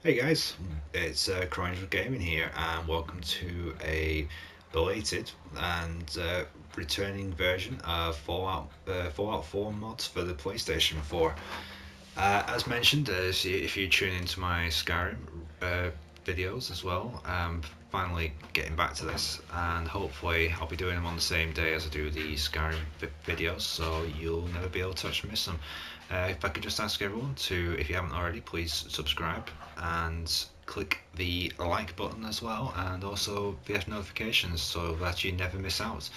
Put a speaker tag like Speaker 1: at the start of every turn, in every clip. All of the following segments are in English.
Speaker 1: Hey guys, it's Crowangel Gaming here, and welcome to a belated and returning version of Fallout 4 mods for the PlayStation 4. As mentioned, if you tune into my Skyrim videos as well, finally getting back to this, and hopefully I'll be doing them on the same day as I do the Skyrim videos, so you'll never be able to touch and miss them. If I could just ask everyone to, if you haven't already, please subscribe and click the like button as well, and also the notifications so that you never miss out.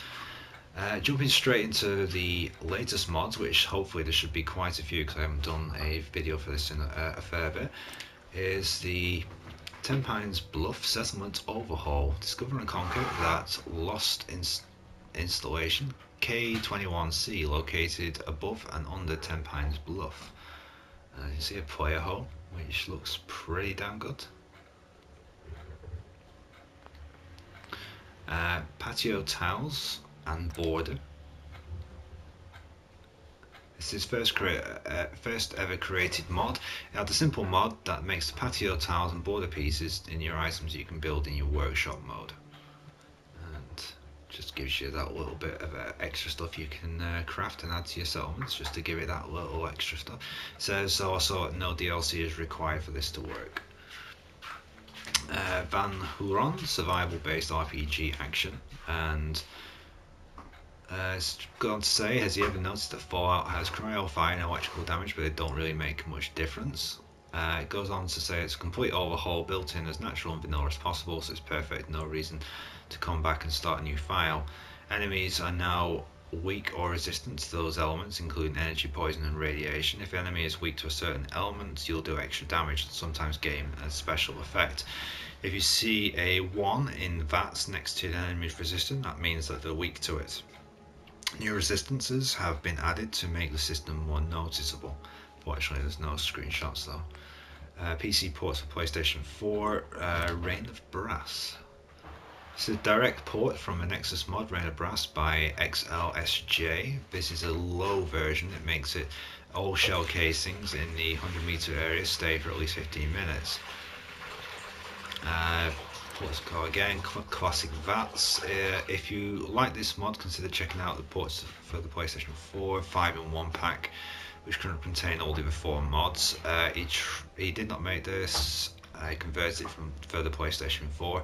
Speaker 1: Jumping straight into the latest mods, which hopefully there should be quite a few because I haven't done a video for this in a fair bit, is the 10 Pines Bluff Settlement Overhaul. Discover and conquer that lost installation K21C located above and under 10 Pines Bluff. You see a player home, which looks pretty damn good. Patio tiles and border. This is first ever created mod. It had a simple mod that makes the patio tiles and border pieces in your items you can build in your workshop mode. And just gives you that little bit of extra stuff you can craft and add to your settlements, just to give it that little extra stuff. It says also no DLC is required for this to work. Van Huron, survival based RPG action, and it's gone to say, has he ever noticed that Fallout has cryo, fire and electrical damage, but they don't really make much difference? It goes on to say it's a complete overhaul, built in as natural and vanilla as possible, so it's perfect, no reason to come back and start a new file. Enemies are now weak or resistant to those elements, including energy, poison and radiation. If the enemy is weak to a certain element, you'll do extra damage and sometimes gain a special effect. If you see a 1 in VATS next to an enemy's resistant, that means that they're weak to it. New resistances have been added to make the system more noticeable. Fortunately, there's no screenshots though. PC ports for PlayStation 4, Reign of Brass. It's a direct port from a Nexus mod, Reign of Brass by XLSJ. This is a low version. It makes it all shell casings in the 100-meter area stay for at least 15 minutes. Let's go again, classic VATS. If you like this mod, consider checking out the ports for the PlayStation 4 5-in-1 pack, which can contain all the other 4 mods. He did not make this, he converted it for the PlayStation 4.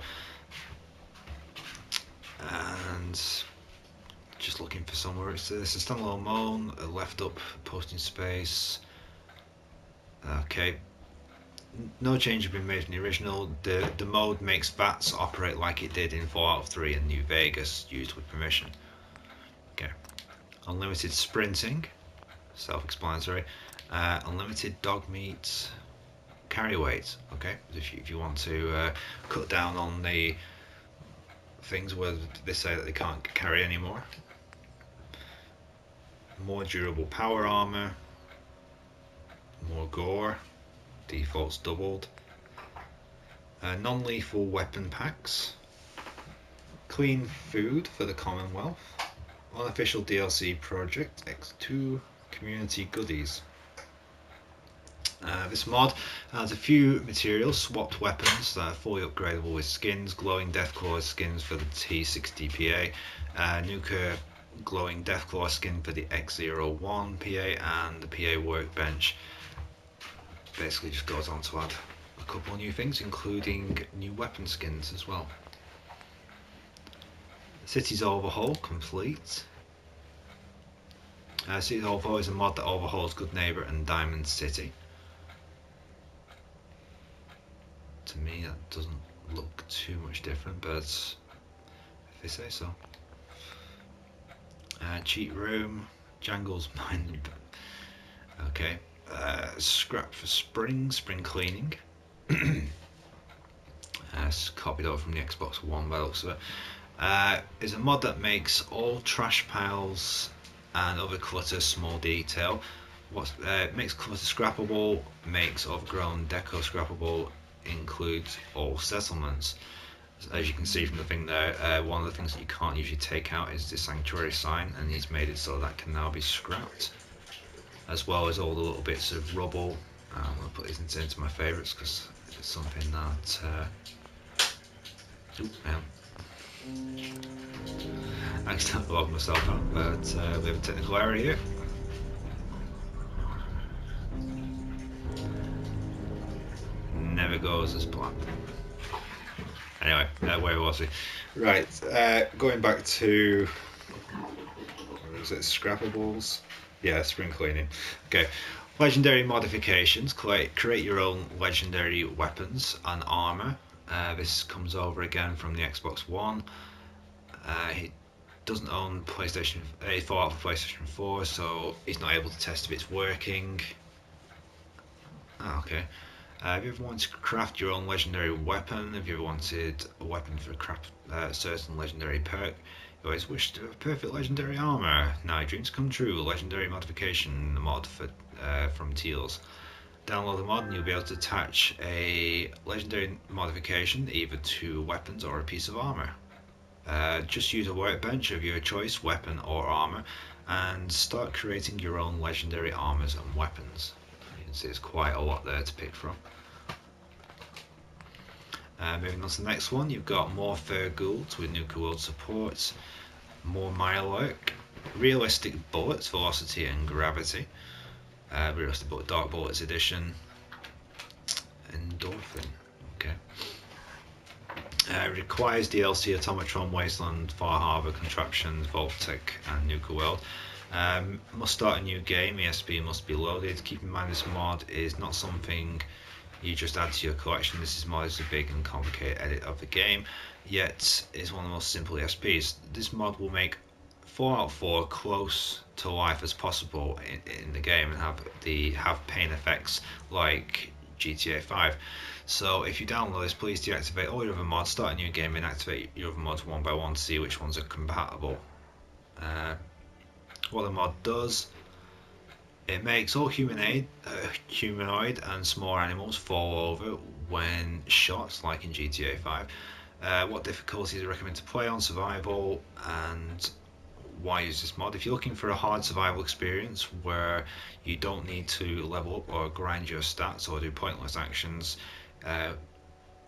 Speaker 1: And just looking for somewhere. It's a standalone mode, a left up posting space. Okay. No change has been made from the original. The mode makes VATS operate like it did in Fallout 3 and New Vegas, used with permission. Okay. Unlimited sprinting, self-explanatory. Unlimited dog meat, carry weight. Okay, if you want to cut down on the things where they say that they can't carry anymore. More durable power armor, more gore. Defaults doubled. Non-lethal weapon packs. Clean food for the Commonwealth. Unofficial DLC project X2 community goodies. This mod has a few materials, swapped weapons that are fully upgradable with skins, glowing Deathclaw skins for the T60 PA, Nuka glowing Deathclaw skin for the X01 PA, and the PA workbench. Basically just goes on to add a couple of new things, including new weapon skins as well. City's Overhaul complete. City's Overhaul is a mod that overhauls Good Neighbor and Diamond City. To me that doesn't look too much different, but if they say so. Cheat Room, Jangle's Mine. Okay. Scrap for spring cleaning. Copied over from the Xbox One by the looks of it. Is a mod that makes all trash piles and other clutter small detail. Makes clutter scrappable, makes overgrown deco scrappable, includes all settlements. As you can see from the thing there, one of the things that you can't usually take out is the sanctuary sign, and he's made it so that can now be scrapped, as well as all the little bits of rubble. I'm going to put these into my favourites because something that I accidentally logged myself out, but we have a technical error here. Never goes as planned. Anyway, where was we? Right, going back to, what was it, scrappables? Yeah, spring cleaning. Okay, legendary modifications. Create your own legendary weapons and armor. This comes over again from the Xbox One. He doesn't own PlayStation. A Fallout for PlayStation 4, so he's not able to test if it's working. Oh, okay. Have you ever wanted to craft your own legendary weapon? Have you ever wanted a weapon for craft certain legendary perk? You always wished to have perfect legendary armor. Now your dreams come true. Legendary modification, the mod for from Teals. Download the mod and you'll be able to attach a legendary modification either to weapons or a piece of armor. Just use a workbench of your choice, weapon or armor, and start creating your own legendary armors and weapons. You can see there's quite a lot there to pick from. Moving on to the next one, you've got more fur ghouls with nuka world supports, more Mirelurk, realistic bullets, velocity and gravity, realistic bullet, dark bullets edition, endorphin. Okay. Requires DLC, Automatron, Wasteland, Far Harbor, Contraptions, Voltec and Nuka World. Must start a new game, ESP must be loaded. Keep in mind this mod is not something you just add to your collection. This mod is a big and complicated edit of the game, yet it's one of the most simple ESPs. This mod will make Fallout 4 close to life as possible in the game and have pain effects like GTA 5. So if you download this, please deactivate all your other mods, start a new game and activate your other mods one by one to see which ones are compatible. What the mod does, it makes all humanoid and small animals fall over when shot, like in GTA 5. What difficulties I recommend to play on, survival, and why use this mod? If you're looking for a hard survival experience where you don't need to level up or grind your stats or do pointless actions,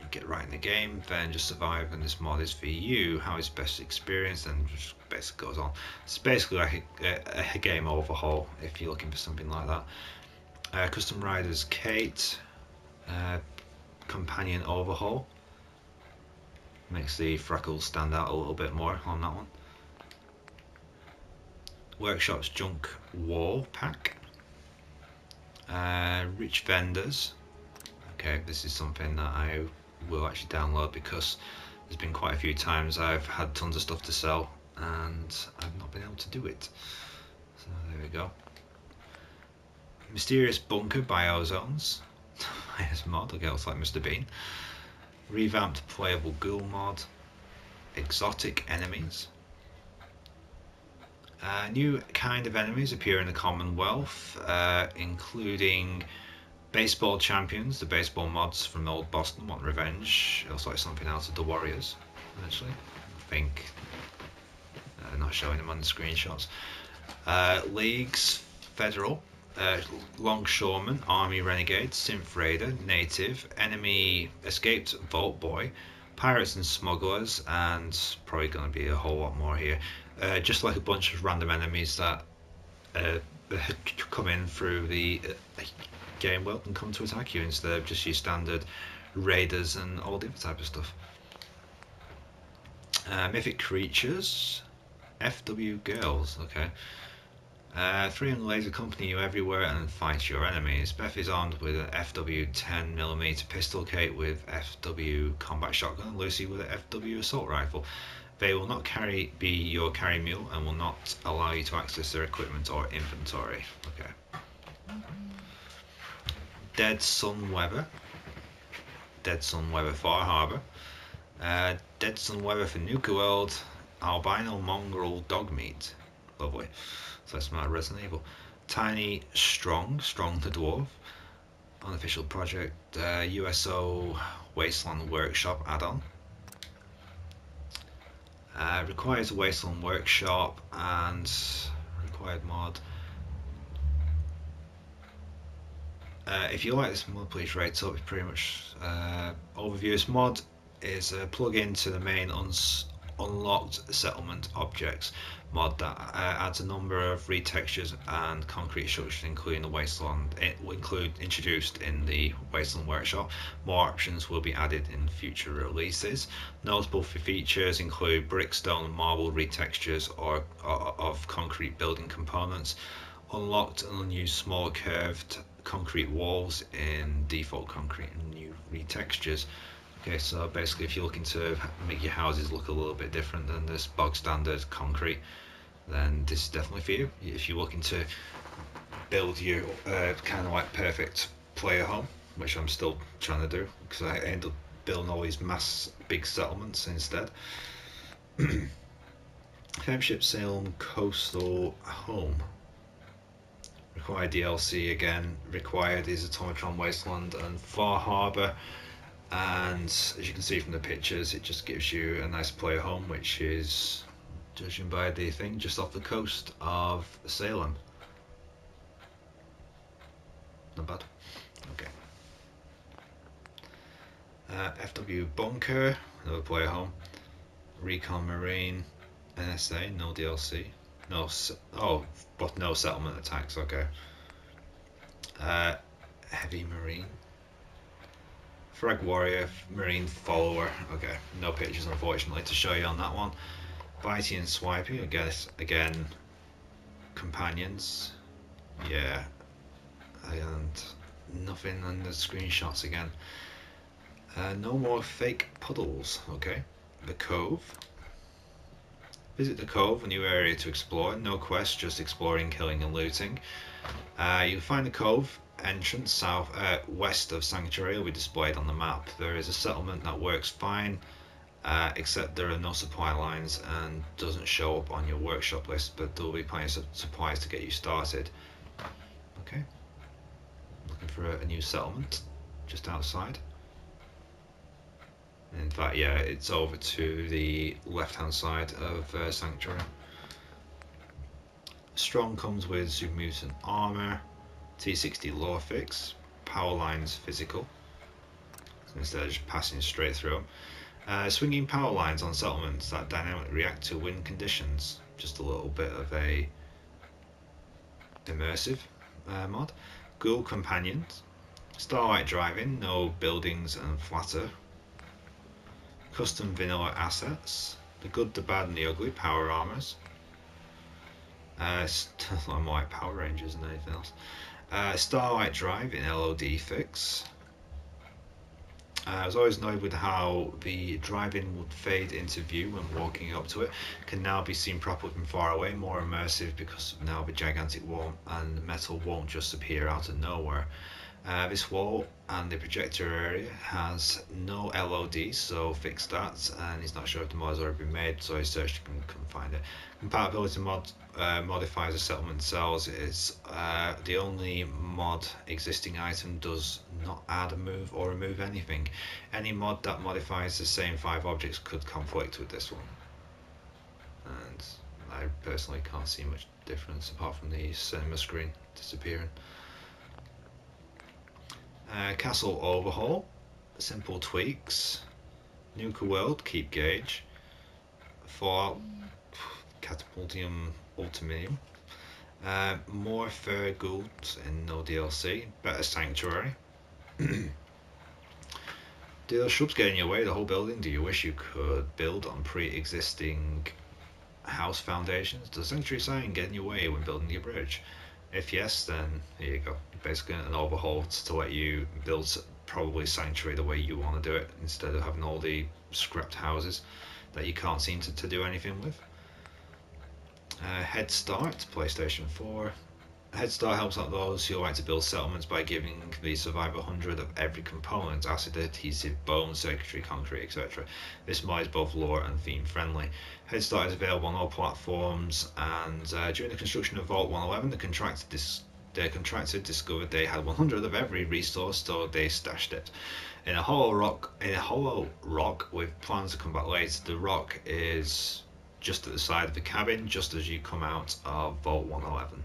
Speaker 1: get right in the game, then just survive, and this mod is for you. How it's best experienced, and just basically goes on. It's basically like a game overhaul if you're looking for something like that. Custom riders Kate, companion overhaul, makes the freckles stand out a little bit more on that one. Workshop's junk wall pack, rich vendors. Okay, this is something that I will actually download because there's been quite a few times I've had tons of stuff to sell and I've not been able to do it. So there we go. Mysterious bunker biozones. Yes, mod. Okay, looks like Mr. Bean. Revamped playable ghoul mod. Exotic enemies. New kind of enemies appear in the Commonwealth, including baseball champions. The baseball mods from old Boston want revenge. It looks like something out of the Warriors, actually. I think not showing them on the screenshots. Leagues, Federal, Longshoreman, Army Renegade, Synth Raider, Native, Enemy Escaped, Vault Boy, Pirates and Smugglers, and probably going to be a whole lot more here. Just like a bunch of random enemies that come in through the game world and come to attack you instead of just your standard raiders and all the other type of stuff. Mythic creatures, FW girls, okay. 300 laser accompany you everywhere and fight your enemies. Beth is armed with an FW 10mm pistol, Kate with FW combat shotgun, and Lucy with an FW assault rifle. They will not be your carry mule and will not allow you to access their equipment or inventory. Okay. Dead Sun Weather. Dead Sun Weather Far Harbor. Dead Sun Weather for Nuka World. Albino Mongrel Dog Meat. Lovely. So that's my Resident Evil. Tiny Strong the Dwarf. Unofficial project. USO Wasteland Workshop add-on. Requires a Wasteland Workshop and required mod. If you like this mod, please rate up. It's pretty much overview. This mod is a plug-in to the main unlocked settlement objects mod that adds a number of retextures and concrete structures, including the wasteland. It will include introduced in the wasteland workshop. More options will be added in future releases. Notable features include brick, stone, and marble retextures or of concrete building components. Unlocked and unused small curved concrete walls in default concrete and new retextures. Okay, so basically if you're looking to make your houses look a little bit different than this bog standard concrete, then this is definitely for you. If you're looking to build your kind of like perfect player home, which I'm still trying to do because I end up building all these big settlements instead. Hemship Salem Coastal Home. Required DLC again. Required is Automatron Wasteland and Far Harbour, and as you can see from the pictures, it just gives you a nice player home, which is, judging by the thing, just off the coast of Salem. Not bad. Okay. FW Bunker, another player home. Recon Marine, NSA, no DLC. No, but no settlement attacks. Okay. Heavy Marine, Frag Warrior, Marine Follower. Okay, no pictures unfortunately to show you on that one. Bitey and Swipey, I guess again. Companions, yeah, and nothing on the screenshots again. No more fake puddles. Okay, the Cove. Visit the Cove, a new area to explore. No quest, just exploring, killing and looting. You'll find the Cove entrance west of Sanctuary will be displayed on the map. There is a settlement that works fine, except there are no supply lines and doesn't show up on your workshop list, but there will be plenty of supplies to get you started. Okay, looking for a new settlement just outside. In fact, yeah, it's over to the left-hand side of Sanctuary. Strong comes with Super Mutant armor, T60 lore fix, power lines physical, so instead of just passing straight through them. Swinging power lines on settlements that dynamically react to wind conditions, just a little bit of a immersive mod. Ghoul Companions, Starlight driving, no buildings and flatter. Custom vanilla assets, the good, the bad and the ugly, power armors. I'm like Power Rangers and anything else. Starlight drive in LOD fix. I was always annoyed with how the driving would fade into view when walking up to it. Can now be seen properly from far away, more immersive because now the gigantic wall and metal won't just appear out of nowhere. This wall and the projector area has no LOD, so fix that, and he's not sure if the mod has already been made, so he searched and couldn't find it. Compatibility mod modifies the settlement cells. Is the only mod existing item does not add, move or remove anything. Any mod that modifies the same 5 objects could conflict with this one, and I personally can't see much difference apart from the cinema screen disappearing. Castle Overhaul, simple tweaks. Nuka World, keep gauge. Fallout, Catapultium Ultiminium. More fur ghouls in no DLC. Better Sanctuary. Do those shrubs get in your way the whole building? Do you wish you could build on pre-existing house foundations? Does Sanctuary sign get in your way when building your bridge? If yes, then here you go. Basically an overhaul to let you build probably Sanctuary the way you want to do it, instead of having all the scrapped houses that you can't seem to do anything with. Head Start, PlayStation 4. Head Start helps out those who like to build settlements by giving the survivor 100 of every component: acid, adhesive, bone, circuitry, concrete, etc. This mod is both lore and theme friendly. Head Start is available on all platforms, and during the construction of Vault 111, the contractor discovered they had 100 of every resource, so they stashed it in a hollow rock with plans to come back later. The rock is just at the side of the cabin, just as you come out of Vault 111.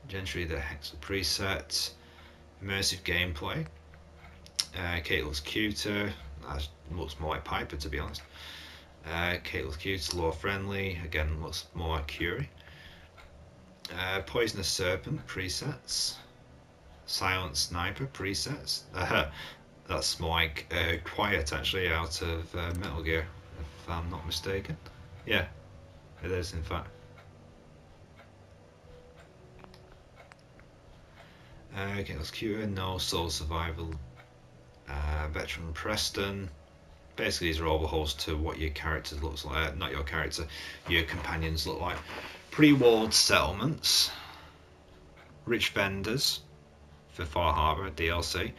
Speaker 1: Gentry the Hexa preset, immersive gameplay. Kate looks cuter, looks more like Piper to be honest. Kate looks cute, lore friendly, again looks more like Curie. Poisonous Serpent presets, Silent Sniper presets. That's more like Quiet actually out of Metal Gear, if I'm not mistaken. Yeah, it is in fact. Okay, that's cute. No Soul Survival. Veteran Preston. Basically, these are overhauls to what your character looks like. Not your character, your companions look like. Pre-walled settlements. Rich vendors for Far Harbour DLC.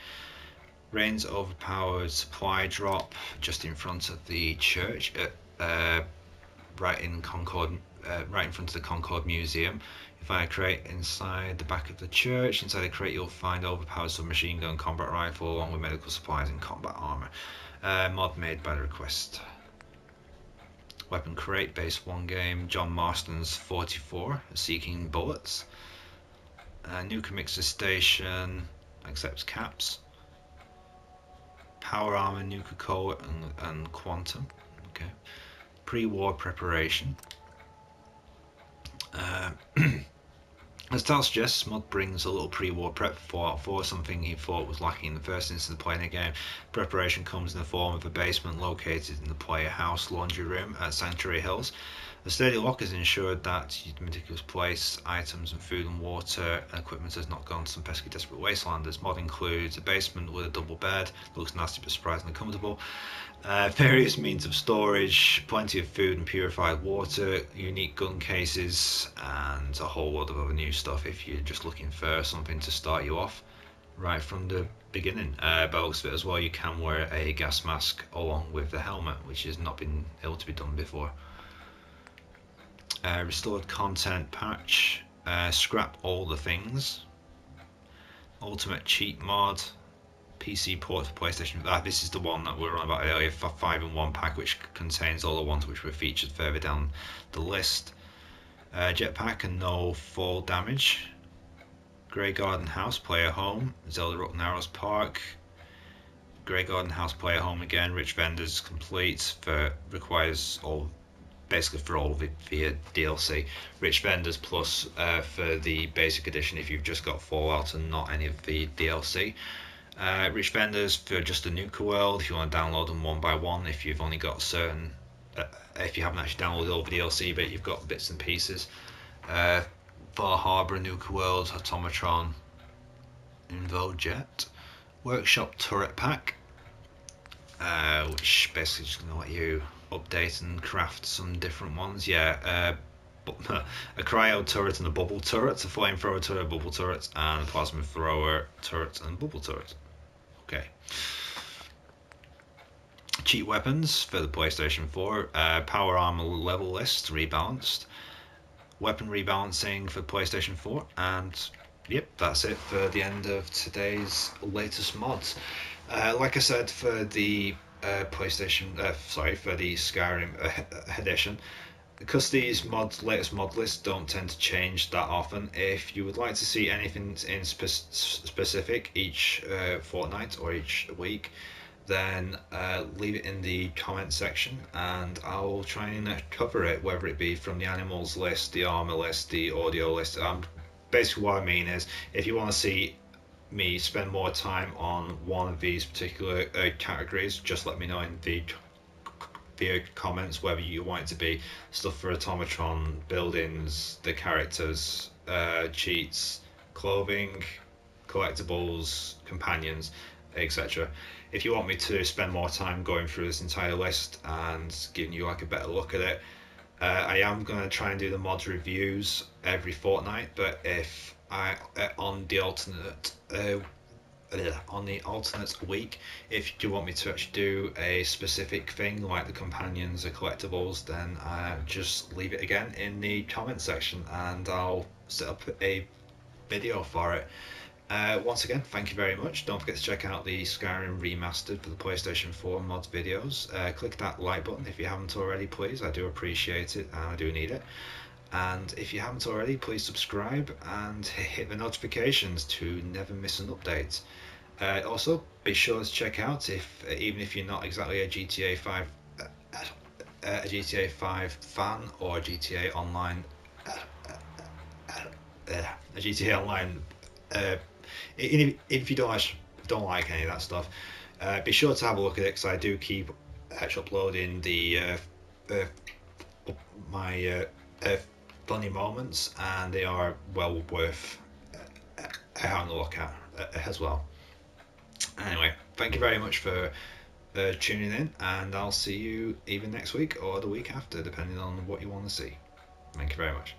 Speaker 1: Rain's overpowered supply drop just in front of the church, right in Concord, right in front of the Concord Museum. If I crate inside the back of the church, inside the crate you'll find overpowered submachine gun, combat rifle, along with medical supplies and combat armor. Mod made by request. Weapon crate, base 1 game, John Marston's 44, Seeking Bullets. Nuka Mixer Station, accepts caps. Power armor, Nuka Cola and Quantum. Okay. Pre-war preparation. As Tal suggests, Mod brings a little pre-war prep for something he thought was lacking in the first instance of playing the game. Preparation comes in the form of a basement located in the player house laundry room at Sanctuary Hills. The sturdy lockers ensured that you'd meticulously place items and food and water and equipment has not gone to some pesky desperate wastelanders. Mod includes a basement with a double bed, looks nasty but surprisingly comfortable. Various means of storage, plenty of food and purified water, unique gun cases, and a whole lot of other new stuff if you're just looking for something to start you off right from the beginning. By the looks of it as well, you can wear a gas mask along with the helmet, which has not been able to be done before. Restored content patch, scrap all the things, ultimate cheat mod, PC port for PlayStation. This is the one that we were on about earlier, 5-in-1 pack, which contains all the ones which were featured further down the list. Jetpack and no fall damage. Grey Garden House player home, Zelda Rock Narrows Park. Grey Garden House player home again, rich vendors complete, requires all. Basically for all of the DLC, rich vendors plus for the basic edition if you've just got Fallout and not any of the DLC. Rich vendors for just the Nuka World if you want to download them one by one. If you've only got certain, if you haven't actually downloaded all the DLC but you've got bits and pieces. Far Harbour, Nuka World, Automatron, Invojet, Workshop Turret Pack, which basically is going to let you update and craft some different ones. A cryo turret and a bubble turret, a flamethrower turret, bubble turret, and a plasma thrower turret and bubble turret. Okay. Cheat weapons for the PlayStation 4. Power armor level list rebalanced. Weapon rebalancing for PlayStation 4, and yep, that's it for the end of today's latest mods. Like I said, for the for the Skyrim edition, because these latest mod lists don't tend to change that often. If you would like to see anything in specific each fortnight or each week, then leave it in the comment section and I'll try and cover it, whether it be from the animals list, the armor list, the audio list. Basically what I mean is, if you want to see me spend more time on one of these particular categories, just let me know in the video comments whether you want it to be stuff for Automatron, buildings, the characters, cheats, clothing, collectibles, companions, etc. If you want me to spend more time going through this entire list and giving you like a better look at it, I am going to try and do the mods reviews every fortnight, but if on the alternate week, if you want me to actually do a specific thing like the companions or collectibles, then just leave it again in the comment section and I'll set up a video for it. Once again, thank you very much. Don't forget to check out the Skyrim Remastered for the PlayStation 4 mods videos. Click that like button if you haven't already, please. I do appreciate it and I do need it. And if you haven't already, please subscribe and hit the notifications to never miss an update. Also, be sure to check out, if even if you're not exactly a GTA 5 fan or a GTA Online a GTA Online if you don't like any of that stuff, be sure to have a look at it, because I do keep uploading my funny moments, and they are well worth having a look at as well. Anyway, thank you very much for tuning in, and I'll see you either next week or the week after, depending on what you want to see. Thank you very much.